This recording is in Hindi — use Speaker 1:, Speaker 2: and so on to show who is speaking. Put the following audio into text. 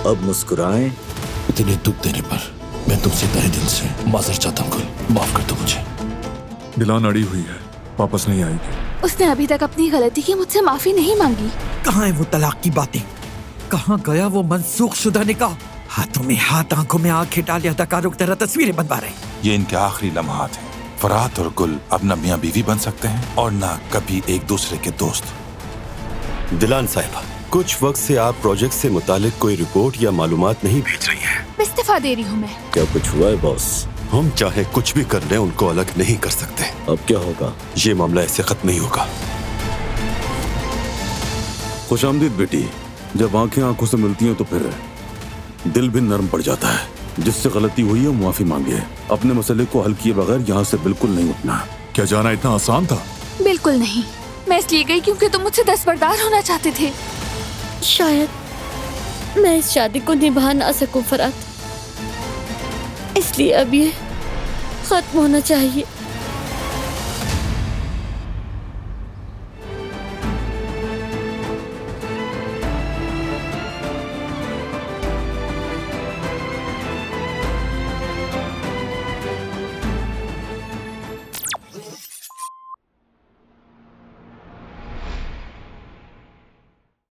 Speaker 1: अब मुस्कुराएं।
Speaker 2: इतने दुख देने पर मैं तुमसे तहे दिल से माजर चाहता हूँ। माफ कर दो मुझे।
Speaker 3: दिलान अड़ी हुई है, वापस नहीं आएगी।
Speaker 4: उसने अभी तक अपनी गलती की मुझसे माफी नहीं मांगी।
Speaker 5: कहाँ है वो तलाक की बातें? कहाँ गया वो मनसूख शुदा निकाह? हाथों में हाथ, आंखों में आंखें डाले अदाकारों की तरह तस्वीरें बनवा रहे।
Speaker 6: ये इनके आखिरी लम्हात हैं। फरात और गुल अब न मियाँ बीवी बन सकते हैं और न कभी एक दूसरे के दोस्त।
Speaker 7: दिलान साहिबा, कुछ वक्त से आप प्रोजेक्ट से मुतालिक कोई रिपोर्ट या मालूमात नहीं भेज रही हैं।
Speaker 4: इस्तीफा दे रही हूँ मैं।
Speaker 1: क्या कुछ हुआ है बॉस?
Speaker 7: हम चाहे कुछ भी कर लें, उनको अलग नहीं कर सकते।
Speaker 1: अब क्या होगा?
Speaker 7: ये मामला ऐसे खत्म नहीं होगा।
Speaker 1: खुशामदीद बेटी। जब आंखें आंखों से मिलती हैं तो फिर दिल भी नरम पड़ जाता है। जिससे गलती हुई है माफी मांगे। अपने मसले को हल किए बगैर यहाँ से बिल्कुल नहीं उठना।
Speaker 3: क्या जाना इतना आसान था?
Speaker 4: बिल्कुल नहीं। मैं इसलिए गई क्योंकि तुम मुझसे दस्तबरदार होना चाहते थे।
Speaker 8: शायद मैं इस शादी को निभा ना सकूं फरात, इसलिए अब ये खत्म होना चाहिए।